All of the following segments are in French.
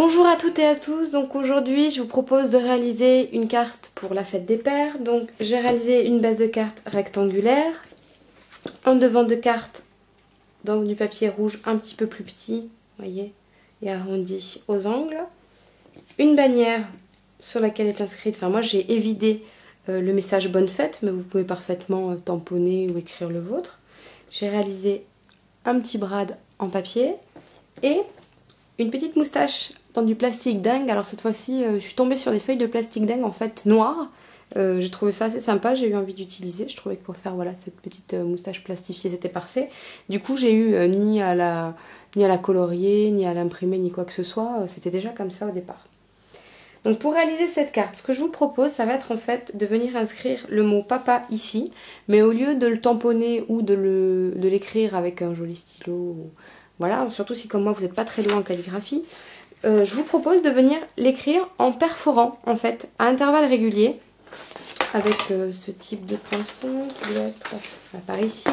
Bonjour à toutes et à tous, donc aujourd'hui je vous propose de réaliser une carte pour la fête des pères. Donc j'ai réalisé une base de carte rectangulaire, un devant de carte dans du papier rouge un petit peu plus petit, vous voyez, et arrondi aux angles. Une bannière sur laquelle est inscrite, enfin moi j'ai évidé le message bonne fête, mais vous pouvez parfaitement tamponner ou écrire le vôtre. J'ai réalisé un petit brad en papier et une petite moustache dans du plastique dingue. Alors cette fois-ci, je suis tombée sur des feuilles de plastique dingue en fait noires. J'ai trouvé ça assez sympa, j'ai eu envie d'utiliser. Je trouvais que pour faire voilà, cette petite moustache plastifiée, c'était parfait. Du coup, j'ai eu ni à la colorier, ni à l'imprimer, ni quoi que ce soit. C'était déjà comme ça au départ. Donc pour réaliser cette carte, ce que je vous propose, ça va être en fait de venir inscrire le mot papa ici. Mais au lieu de le tamponner ou de l'écrire avec un joli stylo, voilà, surtout si comme moi vous n'êtes pas très doué en calligraphie, je vous propose de venir l'écrire en perforant en fait à intervalles réguliers avec ce type de poinçon qui doit être par ici,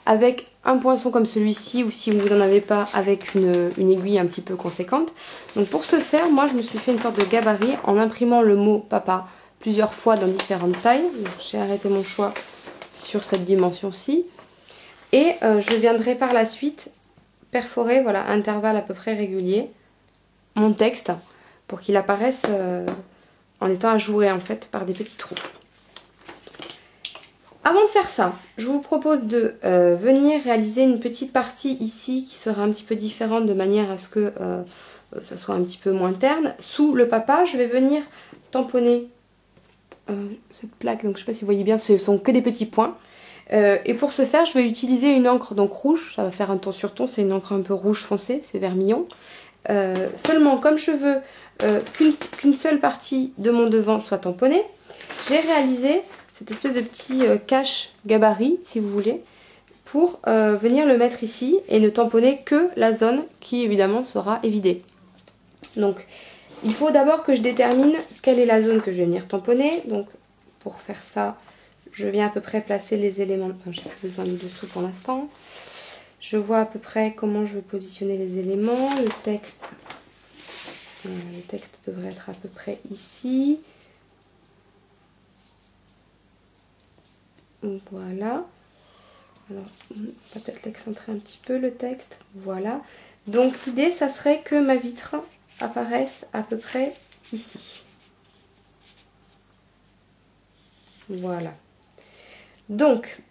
avec un poinçon comme celui-ci ou si vous n'en avez pas avec une aiguille un petit peu conséquente. Donc pour ce faire, moi je me suis fait une sorte de gabarit en imprimant le mot papa plusieurs fois dans différentes tailles. J'ai arrêté mon choix sur cette dimension-ci et je viendrai par la suite perforer voilà, à intervalles à peu près réguliers mon texte pour qu'il apparaisse en étant ajouré en fait par des petits trous. Avant de faire ça, je vous propose de venir réaliser une petite partie ici qui sera un petit peu différente de manière à ce que ça soit un petit peu moins terne. Sous le papa, je vais venir tamponner cette plaque, donc je ne sais pas si vous voyez bien, ce sont que des petits points. Et pour ce faire, je vais utiliser une encre donc rouge, ça va faire un ton sur ton, c'est une encre un peu rouge foncé, c'est vermillon. Seulement, comme je veux qu'une seule partie de mon devant soit tamponnée, j'ai réalisé cette espèce de petit cache gabarit, si vous voulez, pour venir le mettre ici et ne tamponner que la zone qui évidemment sera évidée. Donc, il faut d'abord que je détermine quelle est la zone que je vais venir tamponner. Donc, pour faire ça, je viens à peu près placer les éléments. Enfin, j'ai plus besoin du dessous pour l'instant. Je vois à peu près comment je vais positionner les éléments. Le texte devrait être à peu près ici. Voilà. Alors, on va peut-être l'excentrer un petit peu le texte. Voilà. Donc l'idée, ça serait que ma vitre apparaisse à peu près ici. Voilà. Donc,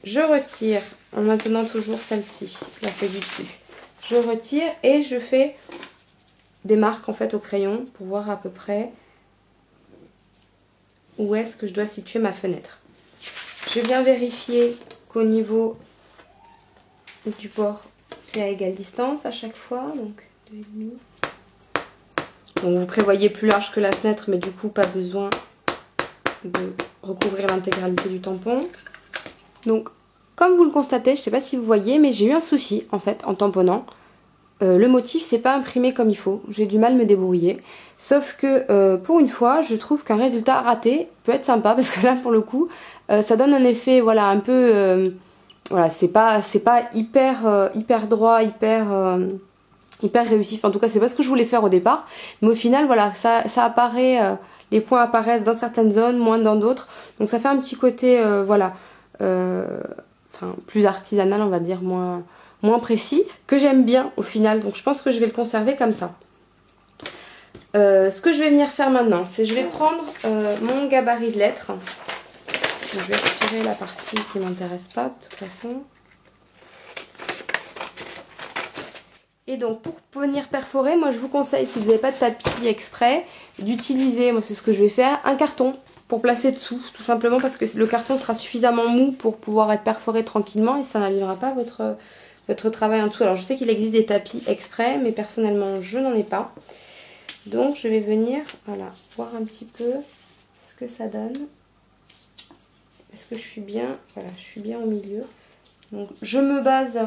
je retire, en maintenant toujours celle-ci, la feuille du dessus. Je retire et je fais des marques en fait au crayon pour voir à peu près où est-ce que je dois situer ma fenêtre. Je viens vérifier qu'au niveau du bord, c'est à égale distance à chaque fois, donc 2,5. Donc vous prévoyez plus large que la fenêtre, mais du coup pas besoin de recouvrir l'intégralité du tampon. Donc comme vous le constatez, je ne sais pas si vous voyez, mais j'ai eu un souci en fait en tamponnant. Le motif c'est pas imprimé comme il faut, j'ai du mal à me débrouiller. Sauf que pour une fois, je trouve qu'un résultat raté peut être sympa parce que là pour le coup, ça donne un effet voilà un peu voilà, c'est pas hyper droit, hyper réussi. Enfin, en tout cas, c'est pas ce que je voulais faire au départ, mais au final voilà, ça apparaît, les points apparaissent dans certaines zones, moins dans d'autres. Donc ça fait un petit côté voilà enfin plus artisanal, on va dire, moins précis, que j'aime bien au final, donc je pense que je vais le conserver comme ça. Ce que je vais venir faire maintenant, c'est je vais prendre mon gabarit de lettres. Donc, je vais retirer la partie qui ne m'intéresse pas de toute façon. Et donc pour venir perforer, moi je vous conseille, si vous n'avez pas de tapis exprès, d'utiliser, moi c'est ce que je vais faire, un carton pour placer dessous, tout simplement parce que le carton sera suffisamment mou pour pouvoir être perforé tranquillement et ça n'abîmera pas votre travail en dessous. Alors je sais qu'il existe des tapis exprès, mais personnellement je n'en ai pas. Donc je vais venir voilà, voir un petit peu ce que ça donne. Est-ce que je suis bien? Voilà, je suis bien au milieu. Donc je me base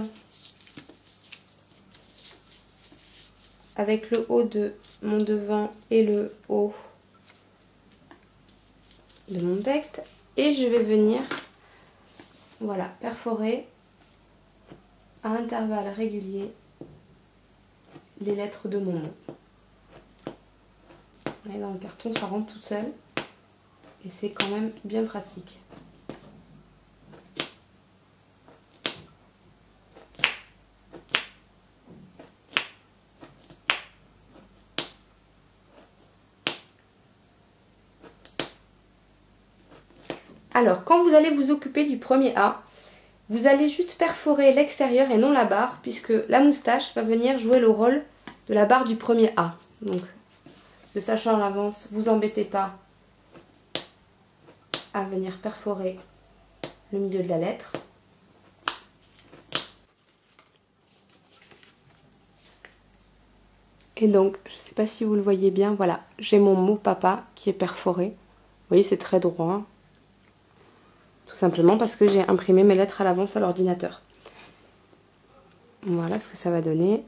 avec le haut de mon devant et le haut de mon texte. Et je vais venir voilà, perforer à intervalles réguliers les lettres de mon nom. Et dans le carton, ça rentre tout seul. Et c'est quand même bien pratique. Alors, quand vous allez vous occuper du premier A, vous allez juste perforer l'extérieur et non la barre, puisque la moustache va venir jouer le rôle de la barre du premier A. Donc, le sachant à l'avance, vous embêtez pas à venir perforer le milieu de la lettre. Et donc, je ne sais pas si vous le voyez bien, voilà, j'ai mon mot papa qui est perforé. Vous voyez, c'est très droit. Tout simplement parce que j'ai imprimé mes lettres à l'avance à l'ordinateur. Voilà ce que ça va donner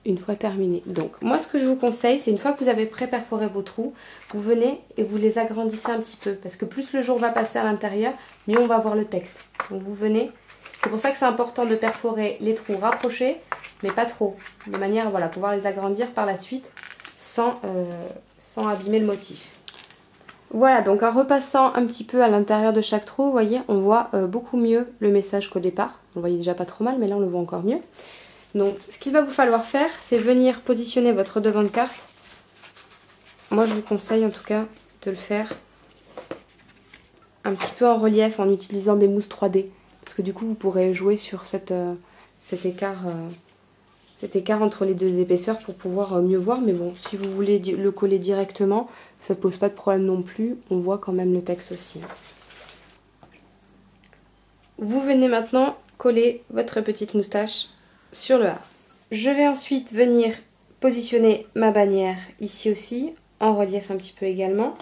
une fois terminé. Donc moi ce que je vous conseille, c'est une fois que vous avez pré-perforé vos trous, vous venez et vous les agrandissez un petit peu. Parce que plus le jour va passer à l'intérieur, mieux on va voir le texte. Donc vous venez, c'est pour ça que c'est important de perforer les trous rapprochés, mais pas trop. De manière à voilà, pouvoir les agrandir par la suite sans abîmer le motif. Voilà, donc en repassant un petit peu à l'intérieur de chaque trou, vous voyez, on voit beaucoup mieux le message qu'au départ. On le voyait déjà pas trop mal, mais là on le voit encore mieux. Donc ce qu'il va vous falloir faire, c'est venir positionner votre devant de carte. Moi je vous conseille en tout cas de le faire un petit peu en relief en utilisant des mousses 3D. Parce que du coup vous pourrez jouer sur cet écart entre les deux épaisseurs pour pouvoir mieux voir. Mais bon, si vous voulez le coller directement, ça ne pose pas de problème non plus. On voit quand même le texte aussi. Vous venez maintenant coller votre petite moustache sur le A. Je vais ensuite venir positionner ma bannière ici aussi, en relief un petit peu également.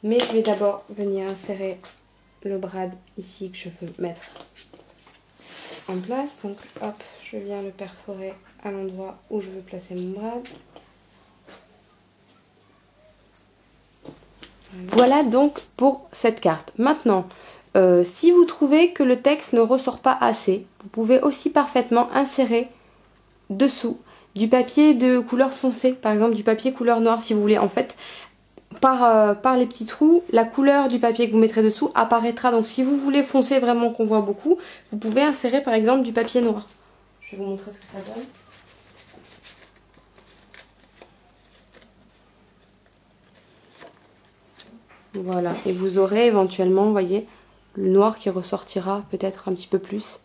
Mais je vais d'abord venir insérer le brad ici que je veux mettre en place. Donc hop, je viens le perforer à l'endroit où je veux placer mon brad. Voilà donc pour cette carte. Maintenant, si vous trouvez que le texte ne ressort pas assez, vous pouvez aussi parfaitement insérer dessous du papier de couleur foncée, par exemple du papier couleur noire si vous voulez. En fait, par les petits trous, la couleur du papier que vous mettrez dessous apparaîtra. Donc si vous voulez foncer vraiment qu'on voit beaucoup, vous pouvez insérer par exemple du papier noir. Je vais vous montrer ce que ça donne. Voilà, et vous aurez éventuellement, vous voyez, le noir qui ressortira peut-être un petit peu plus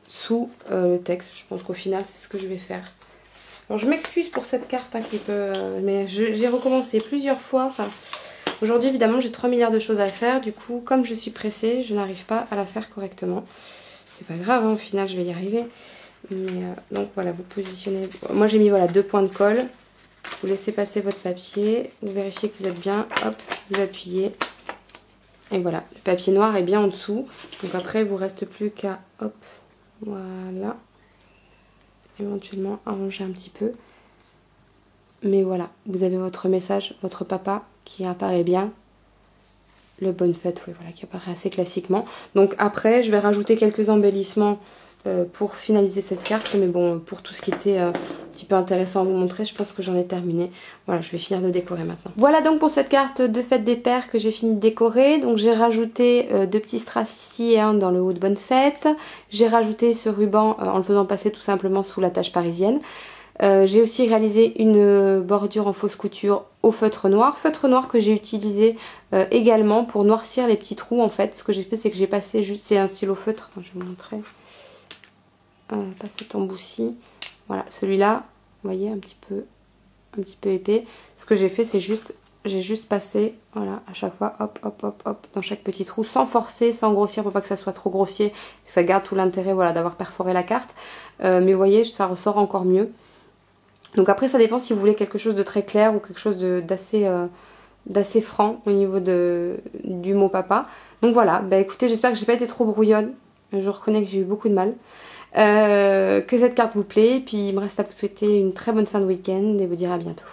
sous le texte. Je pense qu'au final, c'est ce que je vais faire. Alors, je m'excuse pour cette carte hein, qui peut... mais j'ai recommencé plusieurs fois. Enfin, aujourd'hui, évidemment, j'ai 3 milliards de choses à faire. Du coup, comme je suis pressée, je n'arrive pas à la faire correctement. C'est pas grave, hein, au final, je vais y arriver. Mais, donc, voilà, vous positionnez... Moi, j'ai mis voilà, 2 points de colle. Vous laissez passer votre papier, vous vérifiez que vous êtes bien, hop, vous appuyez. Et voilà, le papier noir est bien en dessous. Donc après, il ne vous reste plus qu'à, hop, voilà. Éventuellement arranger un petit peu. Mais voilà, vous avez votre message, votre papa qui apparaît bien. Le bonne fête, oui, voilà, qui apparaît assez classiquement. Donc après, je vais rajouter quelques embellissements pour finaliser cette carte. Mais bon, pour tout ce qui était un petit peu intéressant à vous montrer, je pense que j'en ai terminé. Voilà, je vais finir de décorer maintenant. Voilà donc pour cette carte de fête des pères que j'ai fini de décorer. Donc j'ai rajouté 2 petits strass ici et un dans le haut de bonne fête. J'ai rajouté ce ruban en le faisant passer tout simplement sous la tache parisienne. J'ai aussi réalisé une bordure en fausse couture au feutre noir que j'ai utilisé également pour noircir les petits trous en fait. Ce que j'ai fait, c'est que j'ai passé juste, c'est un stylo feutre, je vais vous montrer. Pas cet emboussi, voilà, celui-là, vous voyez, un petit peu épais. Ce que j'ai fait, c'est juste, j'ai juste passé, voilà, à chaque fois, hop, hop, hop, hop, dans chaque petit trou, sans forcer, sans grossir, pour pas que ça soit trop grossier, que ça garde tout l'intérêt, voilà, d'avoir perforé la carte. Mais vous voyez, ça ressort encore mieux. Donc après, ça dépend si vous voulez quelque chose de très clair ou quelque chose d'assez franc au niveau du mot papa. Donc voilà, bah écoutez, j'espère que j'ai pas été trop brouillonne. Je reconnais que j'ai eu beaucoup de mal. Que cette carte vous plaît. Et puis il me reste à vous souhaiter une très bonne fin de week-end et vous dire à bientôt.